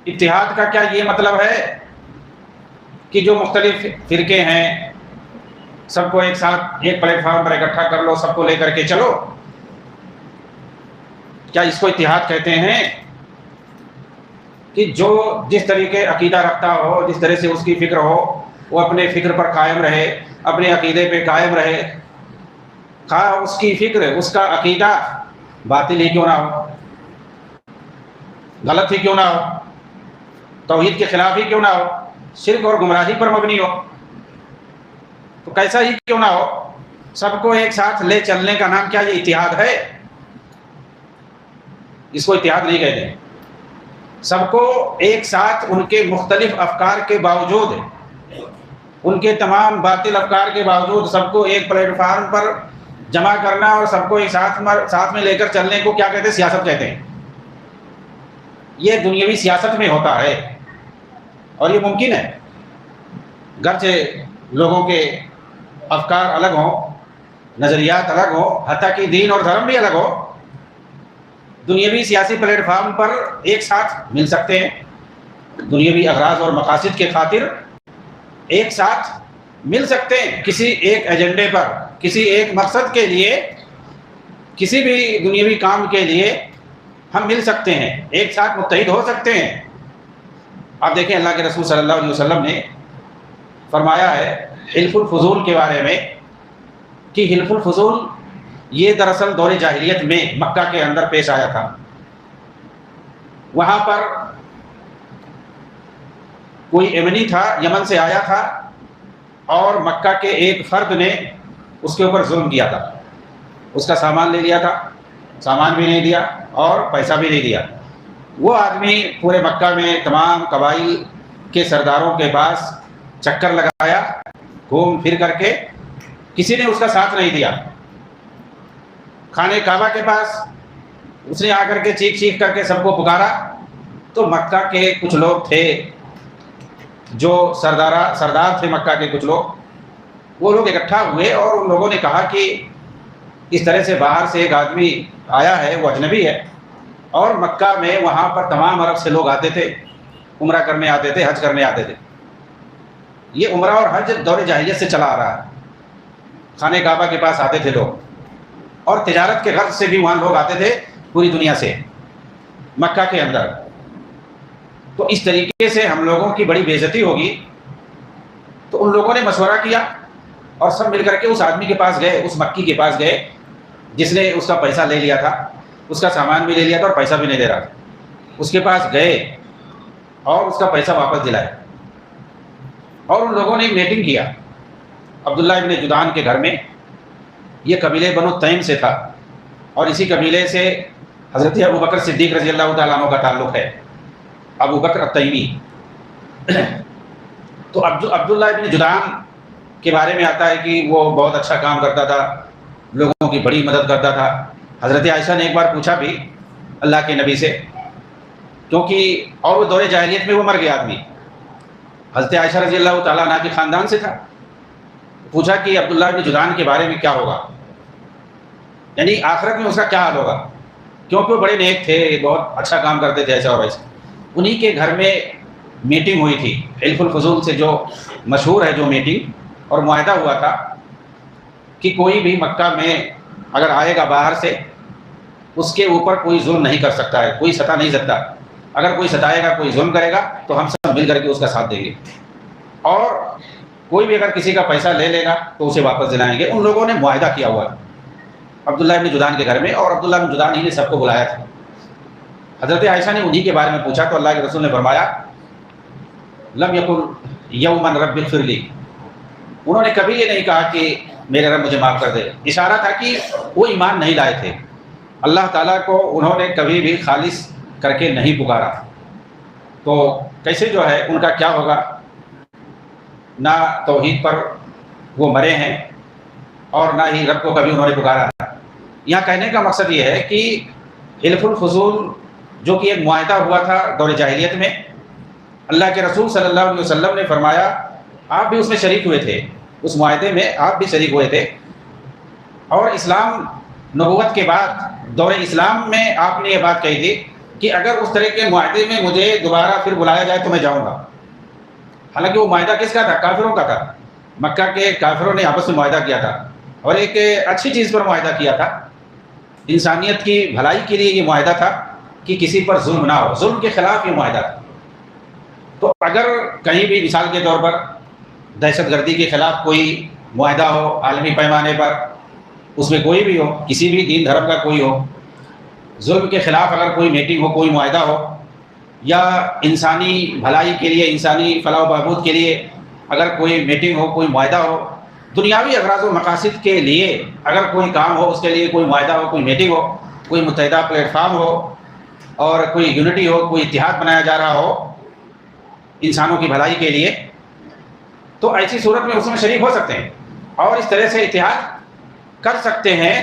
اتحاد کا کیا یہ مطلب ہے کہ جو مختلف فرقے ہیں سب کو ایک ساتھ ایک پلیٹ فارم پر اکٹھا کر لو، سب کو لے کر کے چلو؟ کیا اس کو اتحاد کہتے ہیں؟ کہ جو جس طریقے عقیدہ رکھتا ہو، جس طرح سے اس کی فکر ہو، وہ اپنے فکر پر قائم رہے، اپنے عقیدے پہ قائم رہے، خواہ اس کی فکر، اس کا عقیدہ باطل ہی کیوں نہ ہو، غلط ہی کیوں نہ ہو، توحید کے خلاف ہی کیوں نہ ہو، شرک اور گمراہی پر مبنی ہو، تو کیسا ہی کیوں نہ ہو، سب کو ایک ساتھ لے چلنے کا نام کیا یہ اتحاد ہے؟ اس کو اتحاد نہیں کہتے۔ سب کو ایک ساتھ ان کے مختلف افکار کے باوجود، ان کے تمام باطل افکار کے باوجود سب کو ایک پلیٹ فارم پر جمع کرنا اور سب کو ایک ساتھ میں لے کر چلنے کو کیا کہتے ہیں؟ سیاست کہتے ہیں۔ یہ دنیاوی سیاست میں ہوتا ہے اور یہ ممکن ہے، گرچہ لوگوں کے افکار الگ ہوں، نظریات الگ ہوں، حتیٰ کہ دین اور دھرم بھی الگ ہو، دنیاوی سیاسی پلیٹ فارم پر ایک ساتھ مل سکتے ہیں، دنیاوی اغراض اور مقاصد کے خاطر ایک ساتھ مل سکتے ہیں، کسی ایک ایجنڈے پر، کسی ایک مقصد کے لیے، کسی بھی دنیاوی کام کے لیے ہم مل سکتے ہیں، ایک ساتھ متحد ہو سکتے ہیں۔ آپ دیکھیں اللہ کے رسول صلی اللہ علیہ وسلم نے فرمایا ہے حلف الفضول کے بارے میں کہ حلف الفضول یہ دراصل دور جاہلیت میں مکہ کے اندر پیش آیا تھا۔ وہاں پر کوئی یمنی تھا، یمن سے آیا تھا، اور مکہ کے ایک فرد نے اس کے اوپر ظلم کیا تھا، اس کا سامان لے لیا تھا، سامان بھی نہیں دیا اور پیسہ بھی نہیں دیا۔ وہ آدمی پورے مکہ میں تمام قبائل کے سرداروں کے پاس چکر لگایا، گھوم پھر کر کے، کسی نے اس کا ساتھ نہیں دیا۔ خانہ کعبہ کے پاس اس نے آ کر کے چیخ کر کے سب کو پکارا، تو مکہ کے کچھ لوگ تھے جو سردار تھے، مکہ کے کچھ لوگ، وہ لوگ اکٹھا ہوئے اور ان لوگوں نے کہا کہ اس طرح سے باہر سے ایک آدمی آیا ہے، وہ اجنبی ہے، اور مکہ میں وہاں پر تمام عرب سے لوگ آتے تھے، عمرہ کرنے آتے تھے، حج کرنے آتے تھے۔ یہ عمرہ اور حج دور جاہلیت سے چلا آ رہا ہے۔ خانہ کعبہ کے پاس آتے تھے لوگ، اور تجارت کے غرض سے بھی وہاں لوگ آتے تھے پوری دنیا سے مکہ کے اندر۔ تو اس طریقے سے ہم لوگوں کی بڑی بے عزتی ہوگی، تو ان لوگوں نے مشورہ کیا اور سب مل کر کے اس آدمی کے پاس گئے، اس مکی کے پاس گئے جس نے اس کا پیسہ لے لیا تھا، اس کا سامان بھی لے لیا تھا اور پیسہ بھی نہیں دے رہا تھا۔ اس کے پاس گئے اور اس کا پیسہ واپس دلائے، اور ان لوگوں نے ایک میٹنگ کیا عبداللہ ابن جدعان کے گھر میں۔ یہ قبیلے بنو تیم سے تھا، اور اسی قبیلے سے حضرت ابو بکر صدیق رضی اللہ تعالیٰ عنہ کا تعلق ہے، ابو بکر التیمی۔ تو عبداللہ ابن جدعان کے بارے میں آتا ہے کہ وہ بہت اچھا کام کرتا تھا، لوگوں کی بڑی مدد کرتا تھا۔ حضرت عائشہ نے ایک بار پوچھا بھی اللہ کے نبی سے، کیونکہ اور وہ دور جاہلیت میں وہ مر گیا آدمی، حضرت عائشہ رضی اللہ تعالیٰ عنہ کے خاندان سے تھا، پوچھا کہ عبداللہ ابن جدعان کے بارے میں کیا ہوگا، یعنی آخرت میں اس کا کیا حال ہوگا، کیونکہ وہ بڑے نیک تھے، بہت اچھا کام کرتے تھے، ایسا اور ایسا۔ انہی کے گھر میں میٹنگ ہوئی تھی، حلف الفضول سے جو مشہور ہے جو میٹنگ، اور معاہدہ ہوا تھا کہ کوئی بھی مکہ میں اگر آئے گا باہر سے، اس کے اوپر کوئی ظلم نہیں کر سکتا ہے، کوئی ستا نہیں سکتا۔ اگر کوئی ستائے گا، کوئی ظلم کرے گا، تو ہم سب مل کر کے اس کا ساتھ دیں گے، اور کوئی بھی اگر کسی کا پیسہ لے لے گا تو اسے واپس دلائیں گے۔ ان لوگوں نے معاہدہ کیا ہوا عبداللہ ابن جدعان کے گھر میں، اور عبداللہ ابن جدعان ہی نے سب کو بلایا تھا۔ حضرت عائشہ نے انہی کے بارے میں پوچھا، تو اللہ کے رسول نے فرمایا لم یقل یوما رب اغفر لی، انہوں نے کبھی یہ نہیں کہا کہ میرے رب مجھے معاف کر دے، اشارہ تھا کہ وہ ایمان نہیں لائے تھے، اللہ تعالیٰ کو انہوں نے کبھی بھی خالص کر کے نہیں پکارا۔ تو کیسے جو ہے ان کا کیا ہوگا، نہ توحید پر وہ مرے ہیں اور نہ ہی رب کو کبھی انہوں نے پکارا ہے۔ یہاں کہنے کا مقصد یہ ہے کہ حلف الفضول جو کہ ایک معاہدہ ہوا تھا دور جاہلیت میں، اللہ کے رسول صلی اللہ علیہ وسلم نے فرمایا آپ بھی اس میں شریک ہوئے تھے، اس معاہدے میں آپ بھی شریک ہوئے تھے، اور اسلام نبوت کے بعد دور اسلام میں آپ نے یہ بات کہی تھی کہ اگر اس طرح کے معاہدے میں مجھے دوبارہ پھر بلایا جائے تو میں جاؤں گا. حالانکہ وہ معاہدہ کس کا تھا؟ کافروں کا تھا. مکہ کے کافروں نے آپس میں معاہدہ کیا تھا اور ایک اچھی چیز پر معاہدہ کیا تھا. انسانیت کی بھلائی کے لیے یہ معاہدہ تھا کہ کسی پر ظلم نہ ہو، ظلم کے خلاف یہ معاہدہ تھا. تو اگر کہیں بھی مثال کے طور پر دہشت گردی کے خلاف کوئی معاہدہ ہو عالمی پیمانے پر، اس میں کوئی بھی ہو، کسی بھی دین دھرم کا کوئی ہو، ظلم کے خلاف اگر کوئی میٹنگ ہو، کوئی معاہدہ ہو، یا انسانی بھلائی کے لیے، انسانی فلاح و بہبود کے لیے اگر کوئی میٹنگ ہو، کوئی معاہدہ ہو، دنیاوی اغراض و مقاصد کے لیے اگر کوئی کام ہو، اس کے لیے کوئی معاہدہ ہو، کوئی میٹنگ ہو، کوئی متحدہ پلیٹ فارم ہو اور کوئی یونٹی ہو، کوئی اتحاد بنایا جا رہا ہو انسانوں کی بھلائی کے لیے، تو ایسی صورت میں اس میں شریک ہو سکتے ہیں اور اس طرح سے اتحاد کر سکتے ہیں.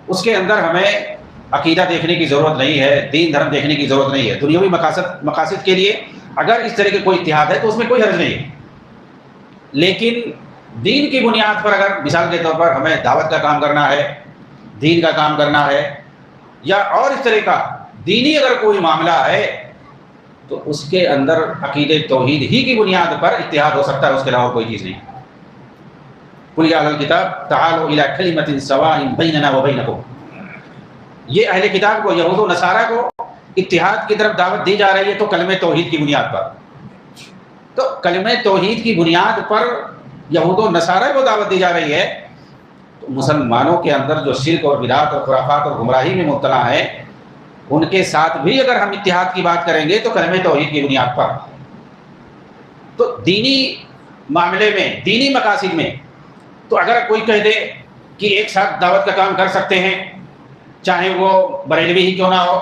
اس کے اندر ہمیں عقیدہ دیکھنے کی ضرورت نہیں ہے، دین دھرم دیکھنے کی ضرورت نہیں ہے. دنیاوی مقاصد کے لیے اگر اس طرح کے کوئی اتحاد ہے تو اس میں کوئی حرج نہیں ہے. لیکن دین کی بنیاد پر اگر مثال کے طور پر ہمیں دعوت کا کام کرنا ہے، دین کا کام کرنا ہے، یا اور اس طرح کا دینی اگر کوئی معاملہ ہے تو اس کے اندر عقیدہ توحید ہی کی بنیاد پر اتحاد ہو سکتا ہے، اس کے علاوہ کوئی چیز نہیں. قل یا اہل الکتاب تعالوا الی کلمۃ سواء بیننا وبینکم، یہ اہل کتاب کو، یہود و نصارہ کو اتحاد کی طرف دعوت دی جا رہی ہے تو کلمہ توحید کی بنیاد پر. تو کلمہ توحید کی بنیاد پر یہود و نصارہ کو دعوت دی جا رہی ہے، تو مسلمانوں کے اندر جو شرک اور بدعت اور خرافات اور گمراہی میں مبتلا ہیں ان کے ساتھ بھی اگر ہم اتحاد کی بات کریں گے تو کلمہ توحید کی بنیاد پر. تو دینی معاملے میں، دینی مقاصد میں تو اگر کوئی کہہ دے کہ ایک ساتھ دعوت کا کام کر سکتے ہیں، چاہے وہ بریلوی ہی کیوں نہ ہو،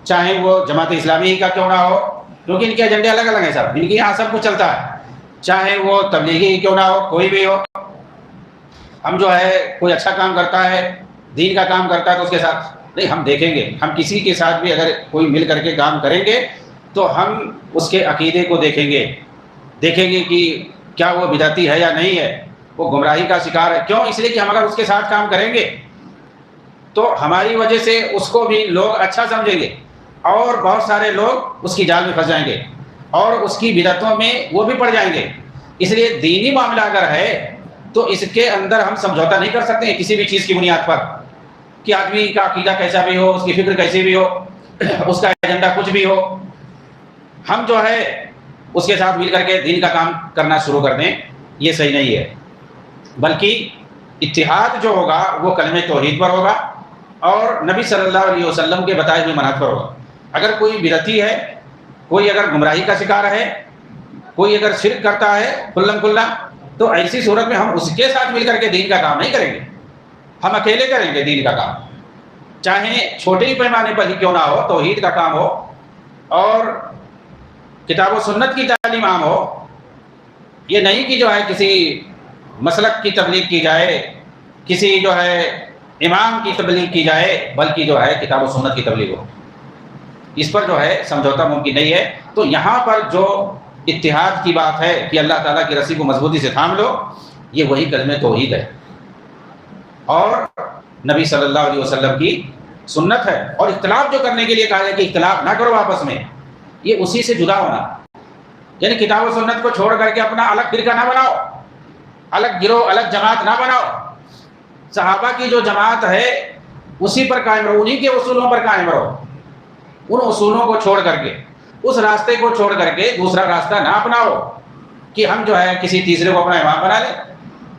چاہے وہ جماعت اسلامی ہی کا کیوں نہ ہو، کیونکہ ان کے ایجنڈے الگ الگ ہیں سب، ان کے یہاں سب کچھ چلتا ہے، چاہے وہ تبلیغی ہی کیوں نہ ہو، کوئی بھی ہو، ہم جو ہے کوئی اچھا کام کرتا ہے، دین کا کام کرتا ہے تو اس کے ساتھ نہیں، ہم دیکھیں گے، ہم کسی کے ساتھ بھی اگر کوئی مل کر کے کام کریں گے تو ہم اس کے عقیدے کو دیکھیں گے کہ کیا وہ بدعتی ہے یا نہیں ہے، وہ گمراہی کا شکار ہے. کیوں؟ اس لیے کہ ہم اگر اس کے ساتھ کام کریں گے تو ہماری وجہ سے اس کو بھی لوگ اچھا سمجھیں گے اور بہت سارے لوگ اس کی جال میں پھنس جائیں گے اور اس کی بدعتوں میں وہ بھی پڑ جائیں گے. اس لیے دینی معاملہ اگر ہے تو اس کے اندر ہم سمجھوتا نہیں کر سکتے ہیں کسی بھی چیز کی بنیاد پر، کہ آدمی کا عقیدہ کیسا بھی ہو، اس کی فکر کیسی بھی ہو، اس کا ایجنڈا کچھ بھی ہو، ہم جو ہے اس کے ساتھ مل کر کے دین کا کام کرنا شروع کر دیں، یہ صحیح نہیں ہے. بلکہ اتحاد جو ہوگا وہ کلمہ توحید پر ہوگا اور نبی صلی اللہ علیہ وسلم کے بتائے ہوئے منہج پر ہوگا. اگر کوئی بدعتی ہے، کوئی اگر گمراہی کا شکار ہے، کوئی اگر شرک کرتا ہے کلم کلا، تو ایسی صورت میں ہم اس کے ساتھ مل کر کے دین کا کام نہیں کریں گے، ہم اکیلے کریں گے دین کا کام، چاہے چھوٹے ہی پیمانے پر ہی کیوں نہ ہو، توحید کا کام ہو اور کتاب و سنت کی تعلیم عام ہو. یہ نہیں کہ جو ہے کسی مسلک کی تبلیغ کی جائے، کسی جو ہے امام کی تبلیغ کی جائے، بلکہ جو ہے کتاب و سنت کی تبلیغ ہو. اس پر جو ہے سمجھوتا ممکن نہیں ہے. تو یہاں پر جو اتحاد کی بات ہے کہ اللہ تعالیٰ کی رسی کو مضبوطی سے تھام لو، یہ وہی کلمہ توحید ہے اور نبی صلی اللہ علیہ وسلم کی سنت ہے. اور اختلاف جو کرنے کے لیے کہا ہے کہ اختلاف نہ کرو آپس میں، یہ اسی سے جدا ہونا، یعنی کتاب و سنت کو چھوڑ کر کے اپنا الگ فرقہ نہ بناؤ، الگ گروہ، الگ جماعت نہ بناؤ. صحابہ کی جو جماعت ہے اسی پر قائم رہو، انہی کے اصولوں پر قائم رہو. ان اصولوں کو چھوڑ کر کے، اس راستے کو چھوڑ کر کے دوسرا راستہ نہ اپناؤ کہ ہم جو ہے کسی تیسرے کو اپنا امام بنا لیں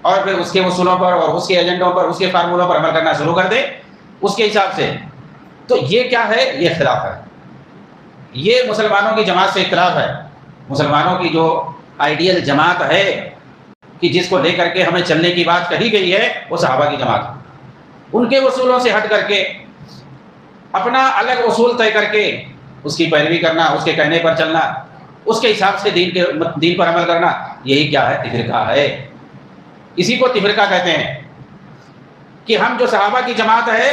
اور پھر اس کے اصولوں پر اور اس کے ایجنڈوں پر، اس کے فارمولوں پر عمل کرنا شروع کر دیں اس کے حساب سے. تو یہ کیا ہے؟ یہ اختلاف ہے، یہ مسلمانوں کی جماعت سے اختلاف ہے. مسلمانوں کی جو آئیڈیل جماعت ہے کہ جس کو لے کر کے ہمیں چلنے کی بات کہی گئی ہے، وہ صحابہ کی جماعت. ان کے اصولوں سے ہٹ کر کے اپنا الگ اصول طے کر کے اس کی پیروی کرنا، اس کے کہنے پر چلنا، اس کے حساب سے دین پر عمل کرنا، یہی کیا ہے؟ تفرقہ ہے. اسی کو تفرقہ کہتے ہیں کہ ہم جو صحابہ کی جماعت ہے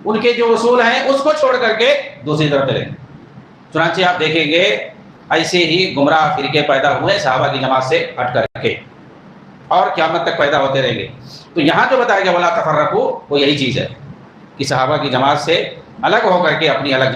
ان کے جو اصول ہیں اس کو چھوڑ کر کے دوسری طرف چلیں. چنانچہ آپ دیکھیں گے ایسے ہی گمراہ فرقے پیدا ہوئے صحابہ کی جماعت سے ہٹ کر کے اور قیامت تک پیدا ہوتے رہیں گے. تو یہاں جو بتایا گیا ولا تفرقوا، وہ یہی چیز ہے کہ صحابہ کی جماعت سے الگ ہو کر کے اپنی الگ